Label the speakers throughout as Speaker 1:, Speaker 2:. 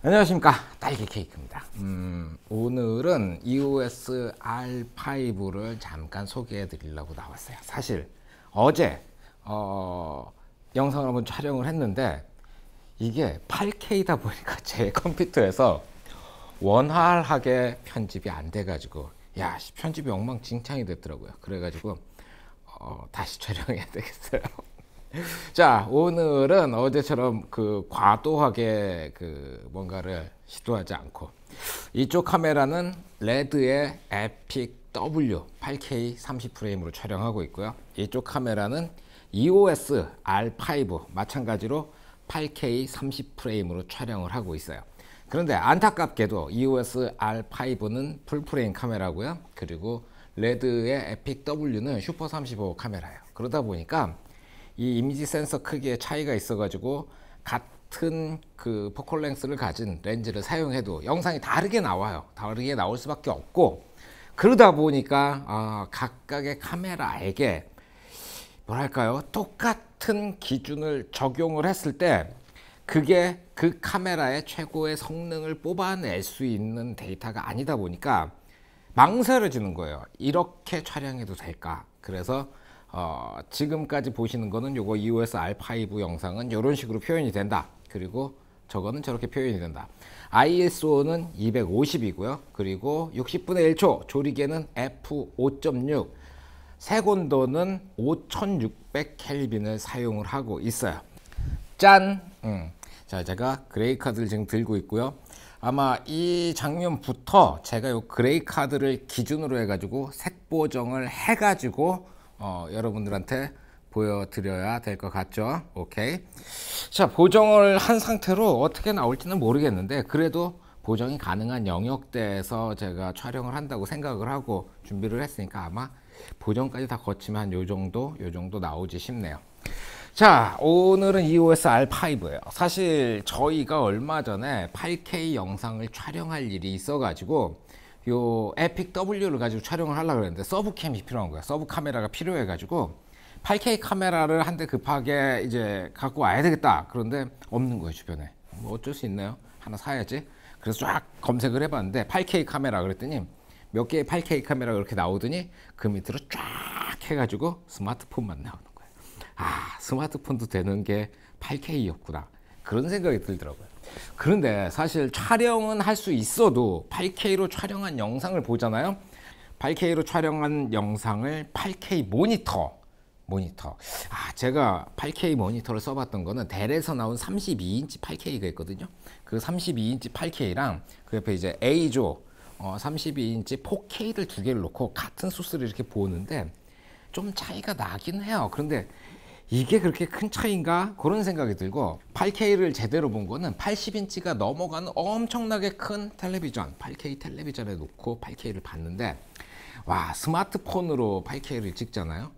Speaker 1: 안녕하십니까, 딸기 케이크입니다. 오늘은 EOS R5를 잠깐 소개해 드리려고 나왔어요. 사실 어제 영상을 한번 촬영을 했는데 이게 8K다 보니까 제 컴퓨터에서 원활하게 편집이 안 돼가지고 편집이 엉망진창이 됐더라고요. 그래가지고 다시 촬영해야 되겠어요. 자, 오늘은 어제처럼 과도하게 뭔가를 시도하지 않고, 이쪽 카메라는 레드의 에픽 W 8K 30프레임으로 촬영하고 있고요. 이쪽 카메라는 EOS R5 마찬가지로 8K 30프레임으로 촬영을 하고 있어요. 그런데 안타깝게도 EOS R5는 풀프레임 카메라고요. 그리고 레드의 에픽 W는 슈퍼 35 카메라예요. 그러다 보니까 이 이미지 센서 크기에 차이가 있어 가지고 같은 포컬 랭스를 가진 렌즈를 사용해도 영상이 다르게 나와요. 다르게 나올 수밖에 없고, 그러다 보니까 각각의 카메라에게 뭐랄까요, 똑같은 기준을 적용을 했을 때 그게 그 카메라의 최고의 성능을 뽑아낼 수 있는 데이터가 아니다 보니까 망설여지는 거예요. 이렇게 촬영해도 될까? 그래서 지금까지 보시는 거는 요거 EOS R5 영상은 이런 식으로 표현이 된다. 그리고 저거는 저렇게 표현이 된다. ISO는 250이고요. 그리고 60분의 1초, 조리개는 f5.6, 색온도는 5600 켈빈을 사용을 하고 있어요. 짠! 자, 제가 그레이 카드를 지금 들고 있고요. 아마 이 장면부터 제가 요 그레이 카드를 기준으로 해가지고 색 보정을 해가지고 여러분들한테 보여드려야 될 것 같죠. 오케이. 자, 보정을 한 상태로 어떻게 나올지는 모르겠는데 그래도 보정이 가능한 영역대에서 제가 촬영을 한다고 생각을 하고 준비를 했으니까 아마 보정까지 다 거치면 한 요 정도 나오지 싶네요. 자, 오늘은 EOS R5예요. 사실 저희가 얼마 전에 8K 영상을 촬영할 일이 있어가지고 요 에픽 W를 가지고 촬영을 하려고 했는데 서브캠이 필요한 거야. 서브 카메라가 필요해가지고 8K 카메라를 한 대 급하게 이제 갖고 와야 되겠다. 그런데 없는 거예요, 주변에. 뭐 어쩔 수 있나요? 하나 사야지. 그래서 쫙 검색을 해봤는데 8K 카메라 그랬더니 몇 개의 8K 카메라가 그렇게 나오더니 그 밑으로 쫙 해가지고 스마트폰만 나오는 거예요. 스마트폰도 되는 게 8K였구나. 그런 생각이 들더라고요. 그런데 사실 촬영은 할 수 있어도 8K로 촬영한 영상을 보잖아요. 8K로 촬영한 영상을 8K 모니터. 제가 8K 모니터를 써봤던 거는 델에서 나온 32인치 8K가 있거든요. 그 32인치 8K랑 그 옆에 이제 A조 32인치 4K를 두 개를 놓고 같은 소스를 이렇게 보는데 좀 차이가 나긴 해요. 그런데 이게 그렇게 큰 차이인가? 그런 생각이 들고, 8K를 제대로 본 거는 80인치가 넘어가는 엄청나게 큰 텔레비전, 8K 텔레비전에 놓고 8K를 봤는데, 스마트폰으로 8K를 찍잖아요?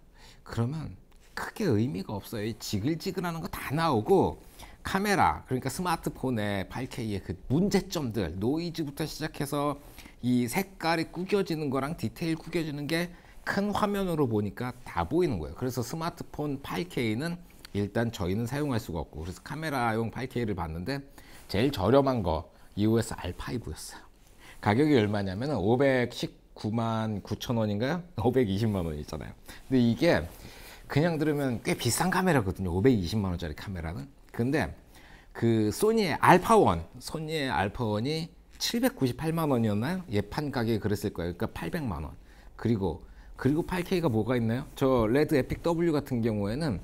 Speaker 1: 그러면 크게 의미가 없어요. 이 지글지글하는 거 다 나오고, 카메라, 그러니까 스마트폰의 8K의 그 문제점들, 노이즈부터 시작해서 이 색깔이 구겨지는 거랑 디테일 구겨지는 게 큰 화면으로 보니까 다 보이는 거예요. 그래서 스마트폰 8K는 일단 저희는 사용할 수가 없고, 그래서 카메라용 8K를 봤는데 제일 저렴한 거 EOS R5였어요. 가격이 얼마냐면 519만 9천 원인가요? 520만 원 있잖아요. 근데 이게 그냥 들으면 꽤 비싼 카메라거든요. 520만 원짜리 카메라는. 근데 그 소니의 알파1이 798만 원이었나요? 예판 가격이 그랬을 거예요. 그러니까 800만 원. 그리고 8K가 뭐가 있나요? 저 레드 에픽 W 같은 경우에는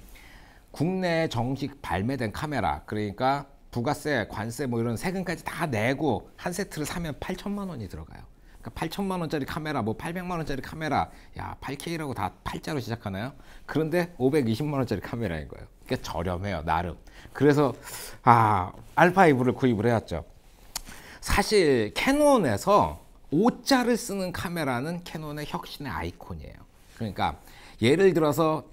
Speaker 1: 국내 정식 발매된 카메라, 그러니까 부가세, 관세 뭐 이런 세금까지 다 내고 한 세트를 사면 8천만 원이 들어가요. 그러니까 8천만 원짜리 카메라, 뭐 800만 원짜리 카메라, 8K라고 다 8자로 시작하나요? 그런데 520만 원짜리 카메라인 거예요. 그러니까 저렴해요, 나름. 그래서 R5를 구입을 해왔죠. 사실 캐논에서 5자를 쓰는 카메라는 캐논의 혁신의 아이콘이에요. 그러니까 예를 들어서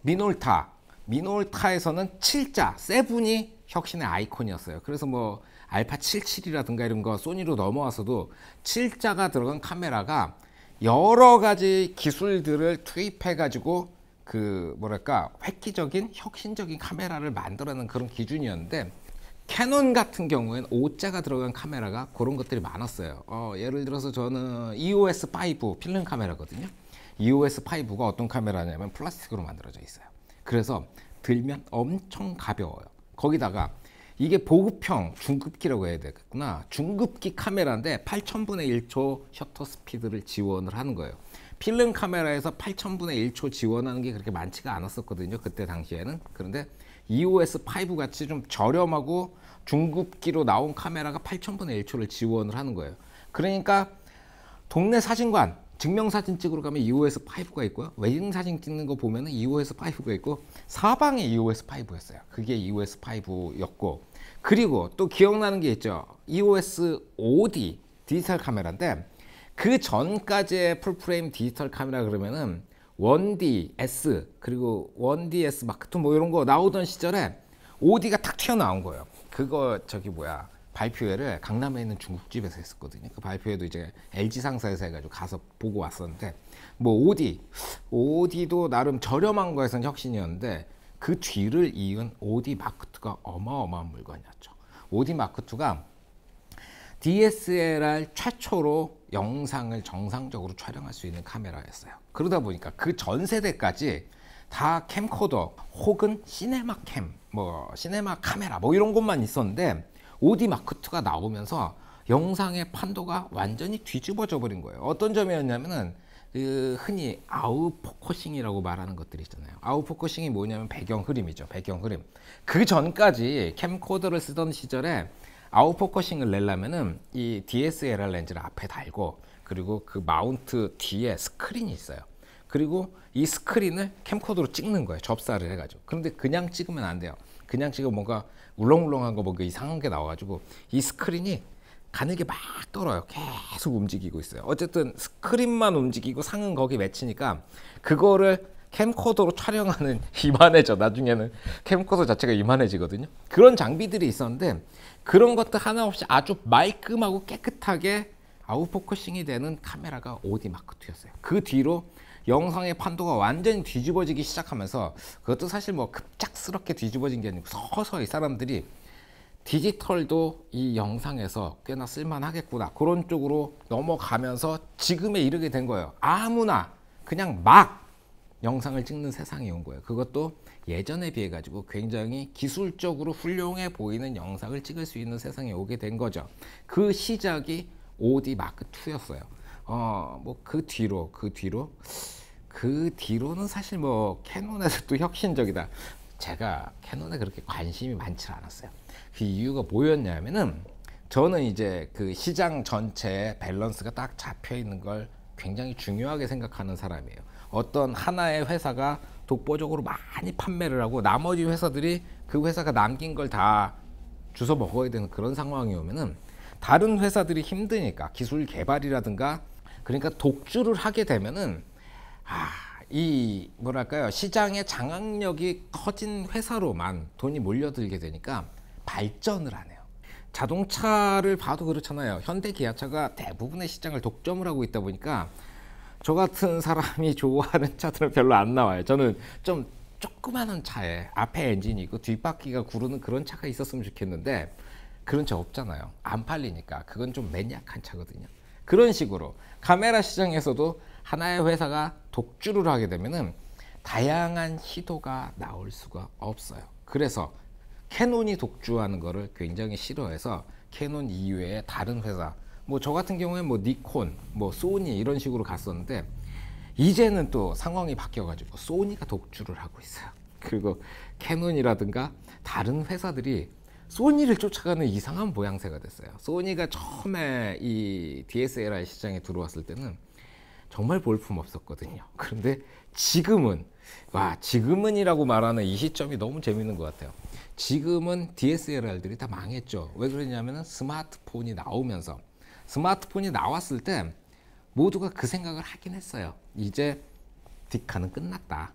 Speaker 1: 미놀타에서는 7자, 세븐이 혁신의 아이콘이었어요. 그래서 뭐 알파 77이라든가 이런 거 소니로 넘어와서도 7자가 들어간 카메라가 여러 가지 기술들을 투입해 가지고 획기적인 혁신적인 카메라를 만들어내는 그런 기준이었는데, 캐논 같은 경우에는 O자가 들어간 카메라가 그런 것들이 많았어요. 예를 들어서 저는 EOS5 필름 카메라거든요. EOS5가 어떤 카메라냐면 플라스틱으로 만들어져 있어요. 그래서 들면 엄청 가벼워요. 거기다가 이게 보급형 중급기라고 해야 되겠구나. 중급기 카메라인데 8000분의 1초 셔터 스피드를 지원을 하는 거예요. 필름 카메라에서 8000분의 1초 지원하는 게 그렇게 많지가 않았었거든요. 그때 당시에는. 그런데 EOS5 같이 좀 저렴하고 중급기로 나온 카메라가 8000분의 1초를 지원을 하는 거예요. 그러니까 동네 사진관 증명사진 찍으러 가면 EOS5가 있고요. 웨딩사진 찍는 거 보면은 EOS5가 있고 사방에 EOS5였어요. 그게 EOS5였고 그리고 또 기억나는 게 있죠. EOS 5D 디지털 카메라인데 그 전까지의 풀프레임 디지털 카메라 그러면은 1DS 그리고 1DS 마크2 뭐 이런 거 나오던 시절에 5D가 탁 튀어나온 거예요. 그거 발표회를 강남에 있는 중국집에서 했었거든요. 그 발표회도 이제 LG 상사에서 해가지고 가서 보고 왔었는데 뭐 OD도 나름 저렴한 거에서는 혁신이었는데 그 뒤를 이은 OD 마크2가 어마어마한 물건이었죠. OD 마크2가 DSLR 최초로 영상을 정상적으로 촬영할 수 있는 카메라였어요. 그러다 보니까 그 전 세대까지 다 캠코더 혹은 시네마캠, 시네마 카메라 이런 것만 있었는데 OD 마크2가 나오면서 영상의 판도가 완전히 뒤집어져 버린 거예요. 어떤 점이었냐면은 흔히 아웃포커싱이라고 말하는 것들이 있잖아요. 아웃포커싱이 뭐냐면 배경 흐림이죠. 배경 흐림. 그 전까지 캠코더를 쓰던 시절에 아웃포커싱을 내려면은 이 DSLR 렌즈를 앞에 달고 그리고 그 마운트 뒤에 스크린이 있어요. 그리고 이 스크린을 캠코더로 찍는 거예요. 접사를 해가지고. 그런데 그냥 찍으면 안 돼요. 그냥 찍으면 뭔가 울렁울렁한 거 뭔가 이상한 게 나와가지고 이 스크린이 가늘게 막 떨어요. 계속 움직이고 있어요. 어쨌든 스크린만 움직이고 상은 거기 맺히니까 그거를 캠코더로 촬영하는 이만해져. 나중에는 캠코더 자체가 이만해지거든요. 그런 장비들이 있었는데 그런 것들 하나 없이 아주 말끔하고 깨끗하게 아웃포커싱이 되는 카메라가 OD 마크2였어요. 그 뒤로 영상의 판도가 완전히 뒤집어지기 시작하면서 그것도 사실 급작스럽게 뒤집어진 게 아니고 서서히 사람들이 디지털도 이 영상에서 꽤나 쓸만하겠구나 그런 쪽으로 넘어가면서 지금에 이르게 된 거예요. 아무나 그냥 막 영상을 찍는 세상이 온 거예요. 그것도 예전에 비해 가지고 굉장히 기술적으로 훌륭해 보이는 영상을 찍을 수 있는 세상에 오게 된 거죠. 그 시작이 OD 마크2였어요. 그 뒤로는 사실 캐논에서 또 혁신적이다. 제가 캐논에 그렇게 관심이 많지 않았어요. 그 이유가 뭐였냐면은 저는 이제 그 시장 전체의 밸런스가 딱 잡혀 있는 걸 굉장히 중요하게 생각하는 사람이에요. 어떤 하나의 회사가 독보적으로 많이 판매를 하고 나머지 회사들이 그 회사가 남긴 걸 다 주워 먹어야 되는 그런 상황이 오면은 다른 회사들이 힘드니까 기술 개발이라든가 그러니까 독주를 하게 되면은 이 시장의 장악력이 커진 회사로만 돈이 몰려들게 되니까 발전을 안 해요. 자동차를 봐도 그렇잖아요. 현대 기아차가 대부분의 시장을 독점을 하고 있다 보니까 저 같은 사람이 좋아하는 차들은 별로 안 나와요. 저는 좀 조그마한 차에 앞에 엔진이 있고 뒷바퀴가 구르는 그런 차가 있었으면 좋겠는데 그런 차 없잖아요. 안 팔리니까. 그건 좀 매니악한 차거든요. 그런 식으로 카메라 시장에서도 하나의 회사가 독주를 하게 되면은 다양한 시도가 나올 수가 없어요. 그래서 캐논이 독주하는 거를 굉장히 싫어해서 캐논 이외에 다른 회사 저 같은 경우에 니콘, 소니 이런 식으로 갔었는데 이제는 또 상황이 바뀌어가지고 소니가 독주를 하고 있어요. 그리고 캐논이라든가 다른 회사들이 소니를 쫓아가는 이상한 모양새가 됐어요. 소니가 처음에 이 DSLR 시장에 들어왔을 때는 정말 볼품 없었거든요. 그런데 지금은이라고 말하는 이 시점이 너무 재밌는 것 같아요. 지금은 DSLR들이 다 망했죠. 왜 그러냐면은 스마트폰이 나왔을 때 모두가 그 생각을 하긴 했어요. 이제 디카는 끝났다.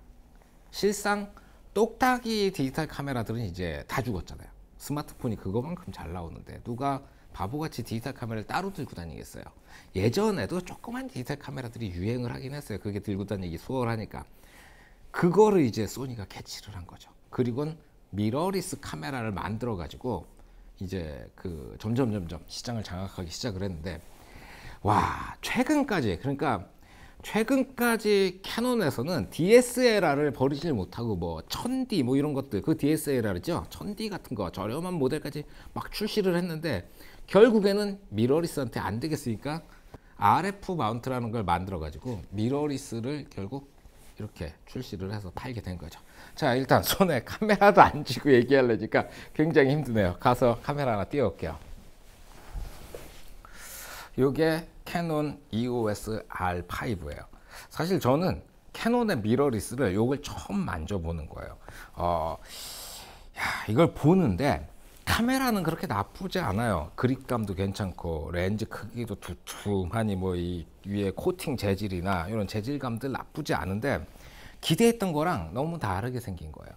Speaker 1: 실상 똑딱이 디지털 카메라들은 이제 다 죽었잖아요. 스마트폰이 그거만큼 잘 나오는데 누가 바보같이 디지털 카메라를 따로 들고 다니겠어요. 예전에도 조그만 디지털 카메라들이 유행을 하긴 했어요. 그게 들고 다니기 수월하니까. 그거를 이제 소니가 캐치를 한 거죠. 그리고는 미러리스 카메라를 만들어 가지고 이제 그 점점 시장을 장악하기 시작을 했는데, 와, 최근까지, 그러니까 최근까지 캐논에서는 DSLR을 버리질 못하고 뭐 1000D 뭐 이런 것들, 그 DSLR이죠, 1000D 같은 거 저렴한 모델까지 막 출시를 했는데, 결국에는 미러리스한테 안 되겠으니까 RF 마운트라는 걸 만들어 가지고 미러리스를 결국 이렇게 출시를 해서 팔게 된 거죠. 자, 일단 손에 카메라도 안 쥐고 얘기하려니까 굉장히 힘드네요. 가서 카메라 하나 띄워올게요. 요게 캐논 EOS R5예요. 사실 저는 캐논의 미러리스를 요걸 처음 만져보는 거예요. 이걸 보는데 카메라는 그렇게 나쁘지 않아요. 그립감도 괜찮고 렌즈 크기도 두툼하니 뭐 이 위에 코팅 재질이나 이런 재질감들 나쁘지 않은데, 기대했던 거랑 너무 다르게 생긴 거예요.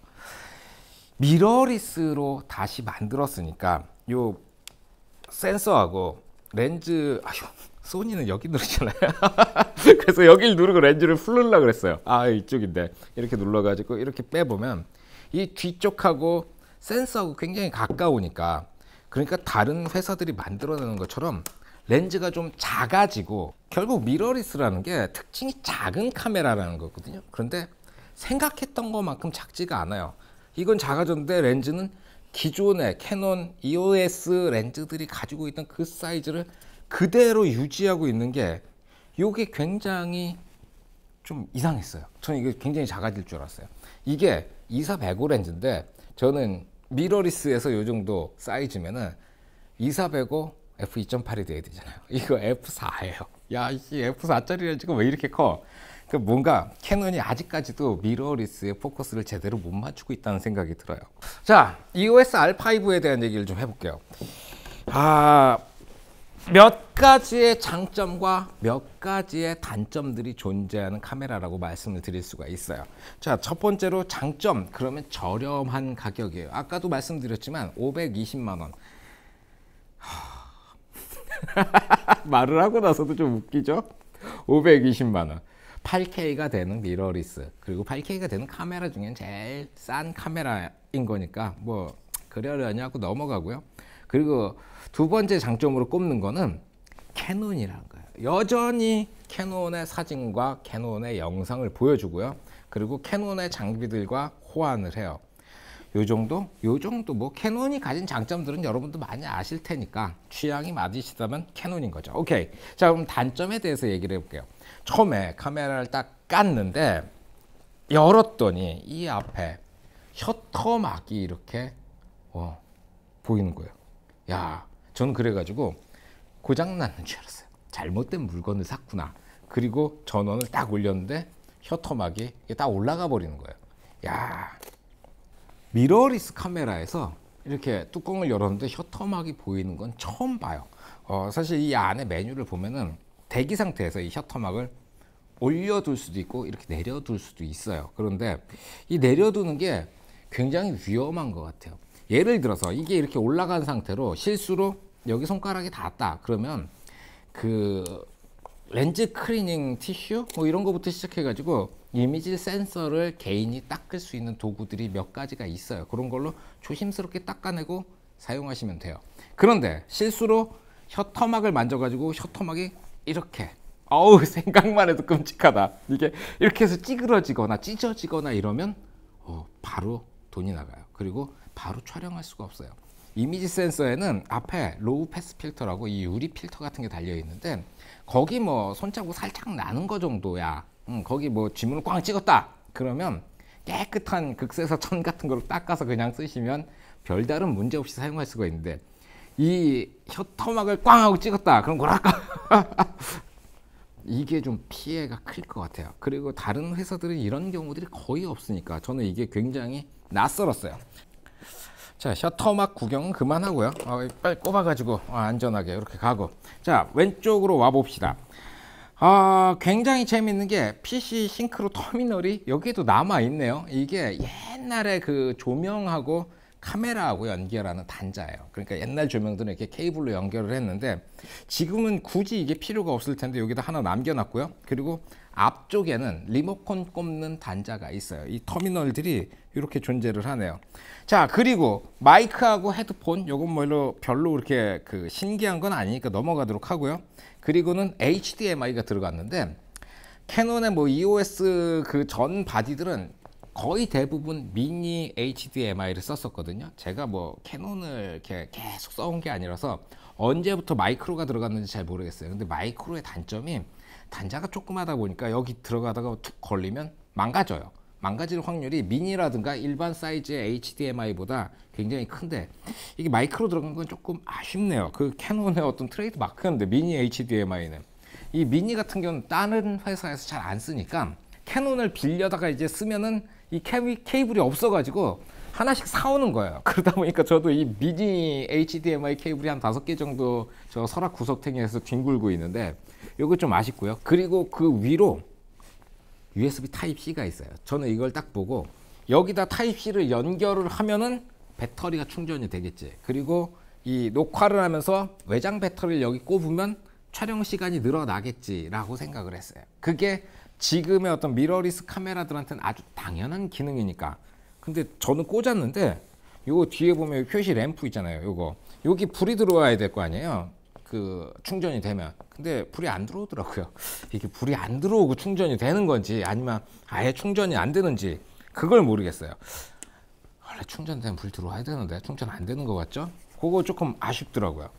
Speaker 1: 미러리스로 다시 만들었으니까 요 센서하고 렌즈, 소니는 여기 누르잖아요. 그래서 여기를 누르고 렌즈를 풀르려고 그랬어요. 이쪽인데 이렇게 눌러가지고 이렇게 빼보면 이 뒤쪽하고 센서하고 굉장히 가까우니까, 그러니까 다른 회사들이 만들어내는 것처럼 렌즈가 좀 작아지고, 결국 미러리스라는 게 특징이 작은 카메라라는 거거든요. 그런데 생각했던 것만큼 작지가 않아요. 이건 작아졌는데 렌즈는 기존의 캐논 EOS 렌즈들이 가지고 있던 그 사이즈를 그대로 유지하고 있는 게, 이게 굉장히 좀 이상했어요. 저는 이게 굉장히 작아질 줄 알았어요. 이게 2405 렌즈인데, 저는 미러리스에서 이 정도 사이즈면은 2405 f2.8이 돼야 되잖아요. 이거 f4예요. 야, 이 f4짜리 렌즈가 왜 이렇게 커? 그 뭔가 캐논이 아직까지도 미러리스의 포커스를 제대로 못 맞추고 있다는 생각이 들어요. 자, EOS R5에 대한 얘기를 좀 해볼게요. 몇 가지의 장점과 몇 가지의 단점들이 존재하는 카메라라고 말씀을 드릴 수가 있어요. 자, 첫 번째로 장점, 그러면 저렴한 가격이에요. 아까도 말씀드렸지만 520만 원. 말을 하고 나서도 좀 웃기죠? 520만 원. 8K가 되는 미러리스, 그리고 8K가 되는 카메라 중엔 제일 싼 카메라인 거니까 뭐 그러려냐고 넘어가고요. 그리고 두 번째 장점으로 꼽는 거는 캐논이라는 거예요. 여전히 캐논의 사진과 캐논의 영상을 보여주고요. 그리고 캐논의 장비들과 호환을 해요. 요 정도 뭐 캐논이 가진 장점들은 여러분도 많이 아실 테니까 취향이 맞으시다면 캐논인 거죠. 오케이. 자, 그럼 단점에 대해서 얘기를 해볼게요. 처음에 카메라를 딱 깠는데 열었더니 이 앞에 셔터막이 이렇게 보이는 거예요. 야, 저는 그래가지고 고장나는 줄 알았어요. 잘못된 물건을 샀구나. 그리고 전원을 딱 올렸는데 셔터막이 딱 올라가 버리는 거예요. 야, 미러리스 카메라에서 이렇게 뚜껑을 열었는데 셔터막이 보이는 건 처음 봐요. 사실 이 안에 메뉴를 보면은 대기 상태에서 이 셔터막을 올려둘 수도 있고 이렇게 내려둘 수도 있어요. 그런데 이 내려두는 게 굉장히 위험한 것 같아요. 예를 들어서 이게 이렇게 올라간 상태로 실수로 여기 손가락이 닿았다 그러면 그 렌즈 클리닝 티슈 뭐 이런 거부터 시작해 가지고 이미지 센서를 개인이 닦을 수 있는 도구들이 몇 가지가 있어요. 그런 걸로 조심스럽게 닦아내고 사용하시면 돼요. 그런데 실수로 셔터막을 만져 가지고 셔터막이 이렇게, 생각만 해도 끔찍하다. 이게 이렇게 해서 찌그러지거나 찢어지거나 이러면 바로 돈이 나가요. 그리고 바로 촬영할 수가 없어요. 이미지 센서에는 앞에 로우 패스 필터라고 이 유리 필터 같은 게 달려 있는데, 거기 뭐 손자국 살짝 나는 거 정도야. 거기 뭐 지문을 꽝 찍었다 그러면 깨끗한 극세사 천 같은 걸로 닦아서 그냥 쓰시면 별다른 문제 없이 사용할 수가 있는데, 이 셔터막을 꽝 하고 찍었다 그럼 뭐랄까 이게 좀 피해가 클 것 같아요. 그리고 다른 회사들은 이런 경우들이 거의 없으니까 저는 이게 굉장히 낯설었어요. 자, 셔터막 구경은 그만하고요. 빨리 꼽아가지고 안전하게 이렇게 가고. 자, 왼쪽으로 와 봅시다. 굉장히 재밌는 게 PC 싱크로 터미널이 여기에도 남아 있네요. 이게 옛날에 그 조명하고 카메라하고 연결하는 단자예요. 그러니까 옛날 조명들은 이렇게 케이블로 연결을 했는데 지금은 굳이 이게 필요가 없을 텐데 여기다 하나 남겨놨고요. 그리고 앞쪽에는 리모컨 꼽는 단자가 있어요. 이 터미널들이 이렇게 존재를 하네요. 자, 그리고 마이크하고 헤드폰, 요건 별로 그렇게 그 신기한 건 아니니까 넘어가도록 하고요. 그리고는 HDMI가 들어갔는데, 캐논의 뭐 EOS 그 전 바디들은 거의 대부분 미니 HDMI를 썼었거든요. 제가 뭐 캐논을 이렇게 계속 써온 게 아니라서 언제부터 마이크로가 들어갔는지 잘 모르겠어요. 근데 마이크로의 단점이 단자가 조그마다 보니까 여기 들어가다가 툭 걸리면 망가져요. 망가질 확률이 미니라든가 일반 사이즈의 HDMI보다 굉장히 큰데, 이게 마이크로 들어간 건 조금 아쉽네요. 그 캐논의 어떤 트레이드 마크였는데, 미니 HDMI는. 이 미니 같은 경우는 다른 회사에서 잘 안 쓰니까 캐논을 빌려다가 이제 쓰면은 이 케이블이 없어가지고 하나씩 사오는 거예요. 그러다 보니까 저도 이 미니 HDMI 케이블이 한 5개 정도 저 서랍 구석탱이에서 뒹굴고 있는데, 이거 좀 아쉽고요. 그리고 그 위로 USB 타입C가 있어요. 저는 이걸 딱 보고 여기다 타입C를 연결을 하면은 배터리가 충전이 되겠지. 그리고 이 녹화를 하면서 외장 배터리를 여기 꼽으면 촬영 시간이 늘어나겠지라고 생각을 했어요. 그게 지금의 어떤 미러리스 카메라들한테는 아주 당연한 기능이니까. 근데 저는 꽂았는데 요거 뒤에 보면 표시 램프 있잖아요. 요거 여기 불이 들어와야 될 거 아니에요. 그 충전이 되면. 근데 불이 안 들어오더라고요. 이게 불이 안 들어오고 충전이 되는 건지 아니면 아예 충전이 안 되는지 그걸 모르겠어요. 원래 충전되면 불 들어와야 되는데 충전 안 되는 것 같죠? 그거 조금 아쉽더라고요.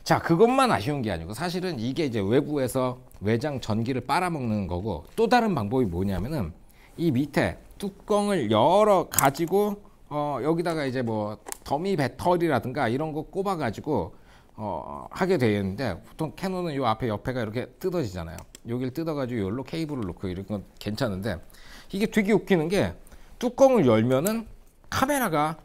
Speaker 1: 자, 그것만 아쉬운 게 아니고 사실은 이게 이제 외부에서 외장 전기를 빨아먹는 거고, 또 다른 방법이 뭐냐면은 이 밑에 뚜껑을 열어 가지고 여기다가 이제 뭐 더미 배터리라든가 이런 거 꼽아 가지고 하게 되어 있는데, 보통 캐논은 요 앞에 옆에가 이렇게 뜯어지잖아요. 여기를 뜯어 가지고 여기로 케이블을 놓고 이런 건 괜찮은데, 이게 되게 웃기는 게 뚜껑을 열면은 카메라가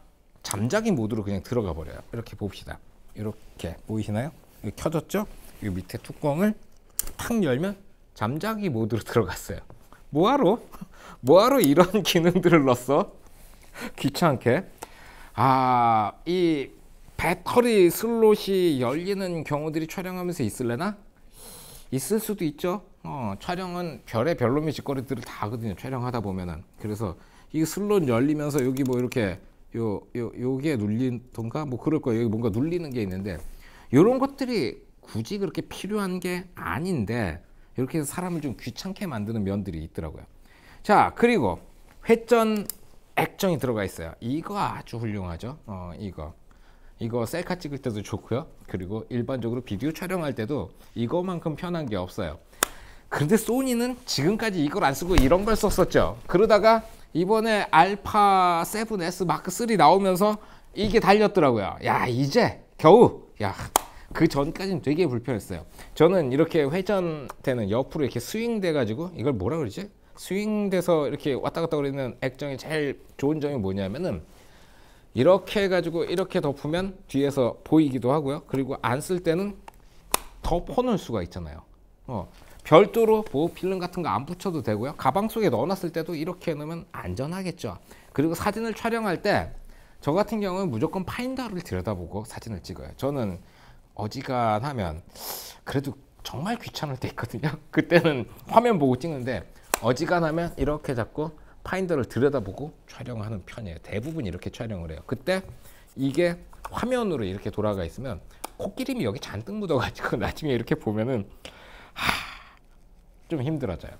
Speaker 1: 잠자기 모드로 그냥 들어가 버려요. 이렇게 봅시다. 이렇게 보이시나요? 이거 켜졌죠? 이 밑에 뚜껑을 탁 열면 잠자기 모드로 들어갔어요. 뭐하러? 뭐하러 이런 기능들을 넣었어? 귀찮게. 아, 이 배터리 슬롯이 열리는 경우들이 촬영하면서 있을래나? 있을 수도 있죠. 촬영은 별의 별놈의 짓거리들을 다 하거든요. 촬영하다 보면은. 그래서 이 슬롯 열리면서 여기 뭐 이렇게 요게 눌리던가 뭐 그럴 거예요. 여기 뭔가 눌리는 게 있는데, 이런 것들이 굳이 그렇게 필요한 게 아닌데 이렇게 해서 사람을 좀 귀찮게 만드는 면들이 있더라고요. 자, 그리고 회전 액정이 들어가 있어요. 이거 아주 훌륭하죠. 이거 셀카 찍을 때도 좋고요. 그리고 일반적으로 비디오 촬영할 때도 이거만큼 편한 게 없어요. 그런데 소니는 지금까지 이걸 안 쓰고 이런 걸 썼었죠. 그러다가 이번에 알파 7S 마크 3 나오면서 이게 달렸더라고요. 야, 이제 겨우. 야, 그 전까지는 되게 불편했어요. 저는 이렇게 회전되는 옆으로 이렇게 스윙돼 가지고, 이걸 뭐라 그러지? 스윙돼서 이렇게 왔다 갔다 거리는 액정이 제일 좋은 점이 뭐냐면은, 이렇게 해가지고 이렇게 덮으면 뒤에서 보이기도 하고요. 그리고 안 쓸 때는 덮어놓을 수가 있잖아요. 별도로 보호 필름 같은 거 안 붙여도 되고요. 가방 속에 넣어놨을 때도 이렇게 해놓으면 안전하겠죠. 그리고 사진을 촬영할 때 저 같은 경우는 무조건 파인더를 들여다보고 사진을 찍어요. 저는 어지간하면, 그래도 정말 귀찮을 때 있거든요. 그때는 화면 보고 찍는데 어지간하면 이렇게 잡고 파인더를 들여다보고 촬영하는 편이에요. 대부분 이렇게 촬영을 해요. 그때 이게 화면으로 이렇게 돌아가 있으면 코끼림이 여기 잔뜩 묻어가지고 나중에 이렇게 보면은 좀 힘들어져요.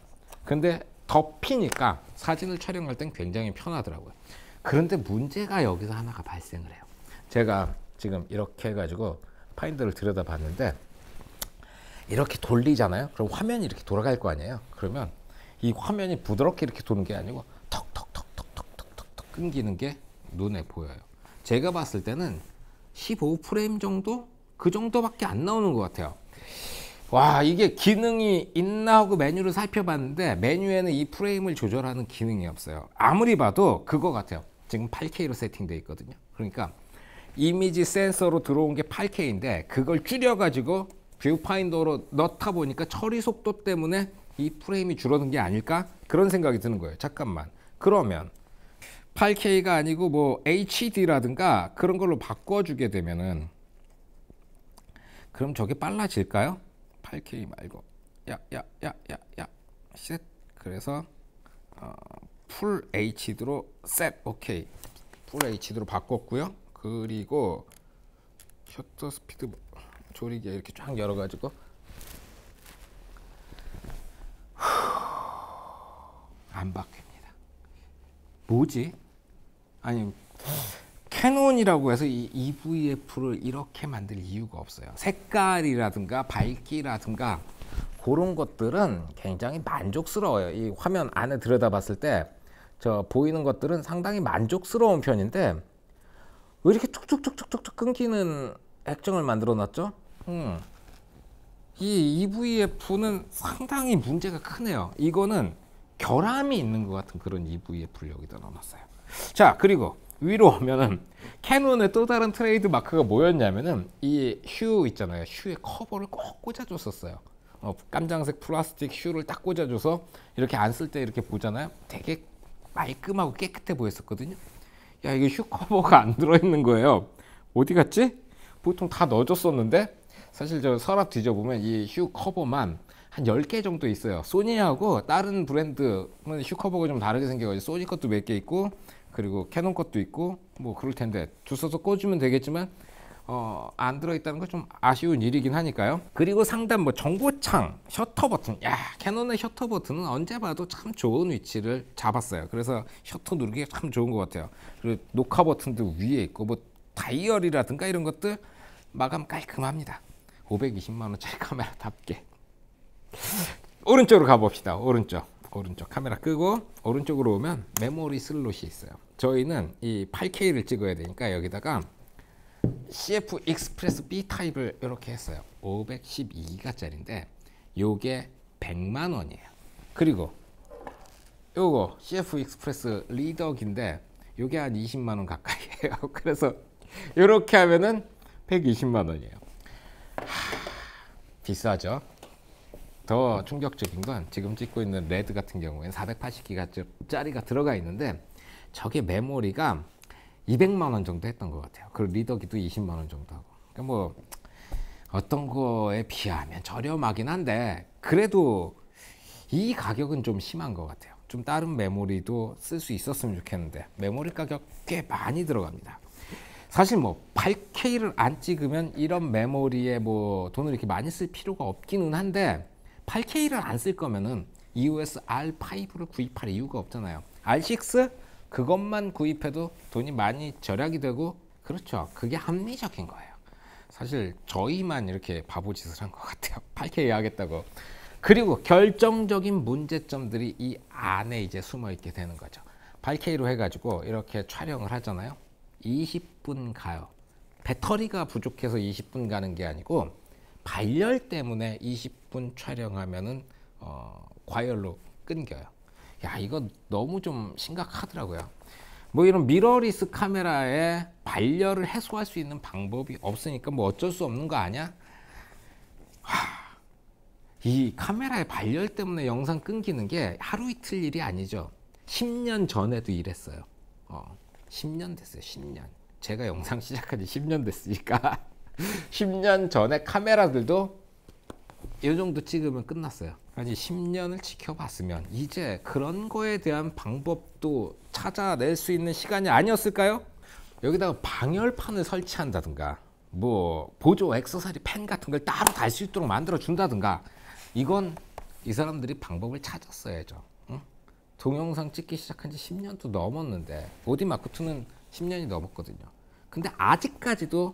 Speaker 1: 근데 덮이니까 사진을 촬영할 땐 굉장히 편하더라고요. 그런데 문제가 여기서 하나가 발생을 해요. 제가 지금 이렇게 해가지고 파인더를 들여다봤는데 이렇게 돌리잖아요. 그럼 화면이 이렇게 돌아갈 거 아니에요. 그러면 이 화면이 부드럽게 이렇게 도는 게 아니고 턱턱턱턱턱턱턱 끊기는 게 눈에 보여요. 제가 봤을 때는 15프레임 정도? 그 정도밖에 안 나오는 것 같아요. 와, 이게 기능이 있나 하고 메뉴를 살펴봤는데 메뉴에는 이 프레임을 조절하는 기능이 없어요. 아무리 봐도 그거 같아요. 지금 8K로 세팅되어 있거든요. 그러니까 이미지 센서로 들어온 게 8K인데 그걸 줄여가지고 뷰파인더로 넣다 보니까 처리 속도 때문에 이 프레임이 줄어든 게 아닐까? 그런 생각이 드는 거예요. 잠깐만. 그러면 8K가 아니고 뭐 HD라든가 그런 걸로 바꿔주게 되면은 그럼 저게 빨라질까요? 8K 말고 야 셋 그래서 풀 HD로 셋 오케이. 풀 HD로 바꿨고요. 그리고 셔터 스피드 조리개 이렇게 쫙 열어가지고 안 바뀝니다. 뭐지? 아니 캐논이라고 해서 이 EVF를 이렇게 만들 이유가 없어요. 색깔이라든가 밝기라든가 그런 것들은 굉장히 만족스러워요. 이 화면 안에 들여다봤을 때 저 보이는 것들은 상당히 만족스러운 편인데 왜 이렇게 툭툭툭툭툭 끊기는 액정을 만들어 놨죠? 이 EVF는 상당히 문제가 크네요. 이거는 결함이 있는 것 같은 그런 EVF를 여기다 넣어놨어요. 자, 그리고 위로 오면은 캐논의 또 다른 트레이드 마크가 뭐였냐면은 이 휴 있잖아요. 휴의 커버를 꼭 꽂아줬었어요. 깜장색 플라스틱 휴를 딱 꽂아줘서 이렇게 안 쓸 때 이렇게 보잖아요. 되게 말끔하고 깨끗해 보였었거든요. 야, 이게 휴 커버가 안 들어있는 거예요. 어디 갔지? 보통 다 넣어줬었는데 사실 저 서랍 뒤져보면 이 휴 커버만 한 10개 정도 있어요. 소니하고 다른 브랜드는 휴 커버가 좀 다르게 생겨가지고 소니 것도 몇 개 있고 그리고 캐논 것도 있고 뭐 그럴 텐데 주워서 꽂으면 되겠지만 안 들어있다는 건 좀 아쉬운 일이긴 하니까요. 그리고 상단 뭐 정보창, 셔터 버튼. 야, 캐논의 셔터 버튼은 언제 봐도 참 좋은 위치를 잡았어요. 그래서 셔터 누르기 참 좋은 것 같아요. 그리고 녹화 버튼도 위에 있고 뭐 다이얼이라든가 이런 것들 마감 깔끔합니다. 520만 원짜리 카메라답게. 오른쪽으로 가봅시다. 오른쪽 카메라 끄고 오른쪽으로 오면 메모리 슬롯이 있어요. 저희는 이 8K를 찍어야 되니까 여기다가 CF 익스프레스 B 타입을 이렇게 했어요. 512기가짜리인데 요게 100만 원이에요. 그리고 요거 CF 익스프레스 리더기인데 요게 한 20만 원 가까이에요. 그래서 이렇게 하면은 120만 원이에요. 비싸죠. 더 충격적인 건 지금 찍고 있는 레드 같은 경우에는 480기가짜리가 들어가 있는데 저게 메모리가 200만 원 정도 했던 것 같아요. 그리고 리더기도 20만 원 정도 하고. 그러니까 뭐 어떤 거에 비하면 저렴하긴 한데 그래도 이 가격은 좀 심한 것 같아요. 좀 다른 메모리도 쓸 수 있었으면 좋겠는데 메모리 가격 꽤 많이 들어갑니다. 사실 뭐 8K를 안 찍으면 이런 메모리에 뭐 돈을 이렇게 많이 쓸 필요가 없기는 한데 8K를 안 쓸 거면은 EOS R5를 구입할 이유가 없잖아요. R6 그것만 구입해도 돈이 많이 절약이 되고 그렇죠. 그게 합리적인 거예요. 사실 저희만 이렇게 바보짓을 한 것 같아요. 8K 하겠다고. 그리고 결정적인 문제점들이 이 안에 이제 숨어 있게 되는 거죠. 8K로 해가지고 이렇게 촬영을 하잖아요. 20분 가요. 배터리가 부족해서 20분 가는 게 아니고 발열 때문에 20분 촬영하면은 과열로 끊겨요. 야, 이거 너무 좀 심각하더라고요. 뭐 이런 미러리스 카메라에 발열을 해소할 수 있는 방법이 없으니까 뭐 어쩔 수 없는 거 아니야? 이 카메라의 발열 때문에 영상 끊기는 게 하루 이틀 일이 아니죠. 10년 전에도 이랬어요. 10년 됐어요. 10년. 제가 영상 시작한 지 10년 됐으니까 10년 전에 카메라들도 이 정도 찍으면 끝났어요. 아니 10년을 지켜봤으면 이제 그런 거에 대한 방법도 찾아낼 수 있는 시간이 아니었을까요? 여기다가 방열판을 설치한다든가 뭐 보조 액세서리 펜 같은 걸 따로 달 수 있도록 만들어 준다든가 이건 이 사람들이 방법을 찾았어야죠. 응? 동영상 찍기 시작한 지 10년도 넘었는데 오디마크2는 10년이 넘었거든요. 근데 아직까지도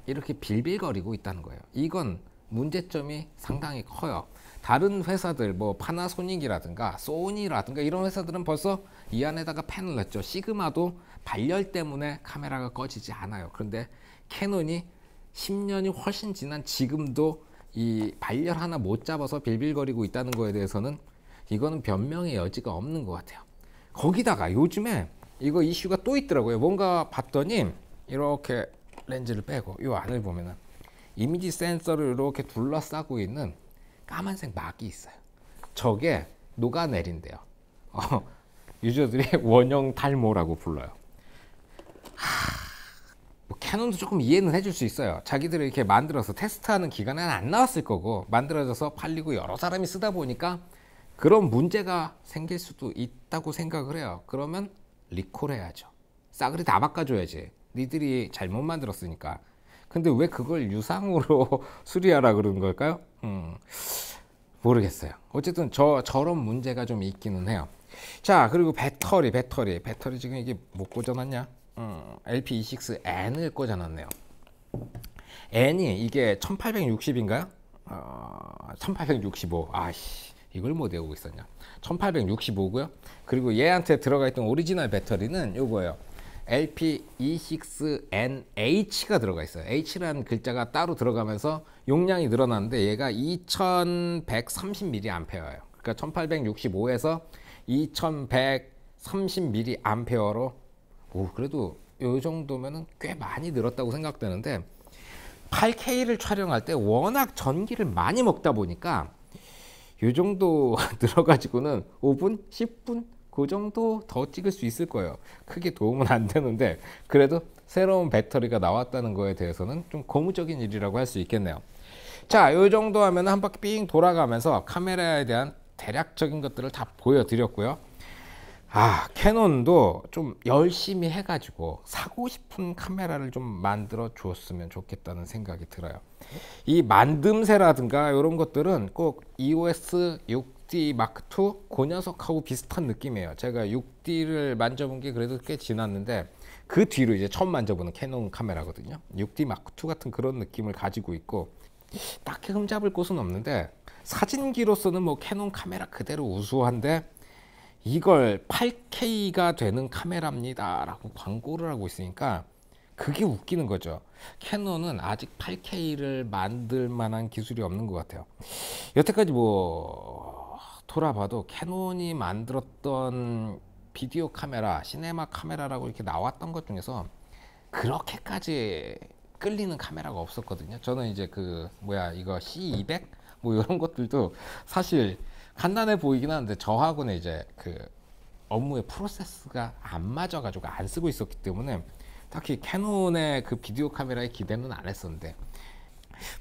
Speaker 1: 이렇게 빌빌거리고 있다는 거예요. 이건 문제점이 상당히 커요. 다른 회사들 뭐 파나소닉이라든가 소니라든가 이런 회사들은 벌써 이 안에다가 펜을 넣었죠. 시그마도 발열 때문에 카메라가 꺼지지 않아요. 그런데 캐논이 10년이 훨씬 지난 지금도 이 발열 하나 못 잡아서 빌빌거리고 있다는 거에 대해서는 이거는 변명의 여지가 없는 것 같아요. 거기다가 요즘에 이거 이슈가 또 있더라고요. 뭔가 봤더니 이렇게 렌즈를 빼고 이 안을 보면은 이미지 센서를 이렇게 둘러싸고 있는 까만색 막이 있어요. 저게 녹아내린대요. 유저들이 원형 탈모라고 불러요. 뭐 캐논도 조금 이해는 해줄 수 있어요. 자기들이 이렇게 만들어서 테스트하는 기간에는 안 나왔을 거고 만들어져서 팔리고 여러 사람이 쓰다 보니까 그런 문제가 생길 수도 있다고 생각을 해요. 그러면 리콜해야죠. 싸그리 다 바꿔줘야지. 니들이 잘못 만들었으니까. 근데 왜 그걸 유상으로 수리하라 그러는 걸까요? 모르겠어요. 어쨌든 저런 문제가 좀 있기는 해요. 자, 그리고 배터리 지금 이게 못 꽂아놨냐? LP26N을 꽂아놨네요. N이 이게 1860인가요? 1865. 아씨, 이걸 못 외우고 있었냐? 1865고요. 그리고 얘한테 들어가 있던 오리지널 배터리는 요거예요. LP26NH가 들어가 있어요. H라는 글자가 따로 들어가면서 용량이 늘어났는데 얘가 2130mAh예요. 그러니까 1865에서 2130mAh로 그래도 요 정도면은 꽤 많이 늘었다고 생각되는데 8K를 촬영할 때 워낙 전기를 많이 먹다 보니까 요 정도 들어가지고는 5분, 10분 그 정도 더 찍을 수 있을 거예요. 크게 도움은 안 되는데 그래도 새로운 배터리가 나왔다는 거에 대해서는 좀 고무적인 일이라고 할 수 있겠네요. 자, 요 정도 하면 한 바퀴 삥 돌아가면서 카메라에 대한 대략적인 것들을 다 보여드렸고요. 캐논도 좀 열심히 해가지고 사고 싶은 카메라를 좀 만들어 주었으면 좋겠다는 생각이 들어요. 이 만듦새라든가 이런 것들은 꼭 EOS 6D Mark II 그 녀석하고 비슷한 느낌이에요. 제가 6D를 만져본 게 그래도 꽤 지났는데 그 뒤로 이제 처음 만져보는 캐논 카메라거든요. 6D Mark II 같은 그런 느낌을 가지고 있고 딱히 흠잡을 곳은 없는데 사진기로서는 뭐 캐논 카메라 그대로 우수한데 이걸 8K가 되는 카메라입니다 라고 광고를 하고 있으니까 그게 웃기는 거죠. 캐논은 아직 8K를 만들 만한 기술이 없는 것 같아요. 여태까지 뭐 돌아봐도 캐논이 만들었던 비디오 카메라, 시네마 카메라라고 이렇게 나왔던 것 중에서 그렇게까지 끌리는 카메라가 없었거든요. 저는 이제 이거 C200 뭐 이런 것들도 사실 간단해 보이긴 하는데 저하고는 이제 업무의 프로세스가 안 맞아가지고 안 쓰고 있었기 때문에 딱히 캐논의 그 비디오 카메라에 기대는 안 했었는데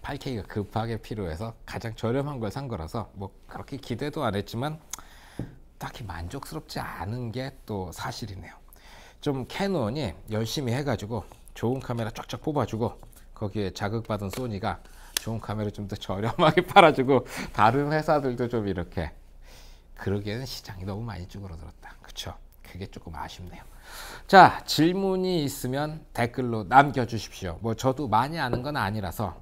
Speaker 1: 8K가 급하게 필요해서 가장 저렴한 걸 산 거라서 뭐 그렇게 기대도 안 했지만 딱히 만족스럽지 않은 게 또 사실이네요. 좀 캐논이 열심히 해가지고 좋은 카메라 쫙쫙 뽑아주고 거기에 자극받은 소니가 좋은 카메라 좀 더 저렴하게 팔아주고 다른 회사들도 좀 이렇게 그러기에는 시장이 너무 많이 쭈그러들었다. 그쵸? 그게 조금 아쉽네요. 자, 질문이 있으면 댓글로 남겨주십시오. 뭐 저도 많이 아는 건 아니라서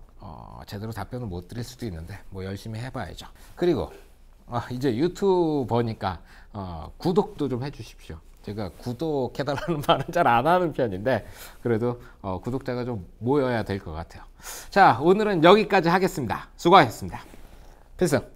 Speaker 1: 제대로 답변을 못 드릴 수도 있는데 뭐 열심히 해봐야죠. 그리고 이제 유튜버니까 구독도 좀 해주십시오. 제가 구독해달라는 말은 잘 안 하는 편인데 그래도 구독자가 좀 모여야 될 것 같아요. 자, 오늘은 여기까지 하겠습니다. 수고하셨습니다. 필승.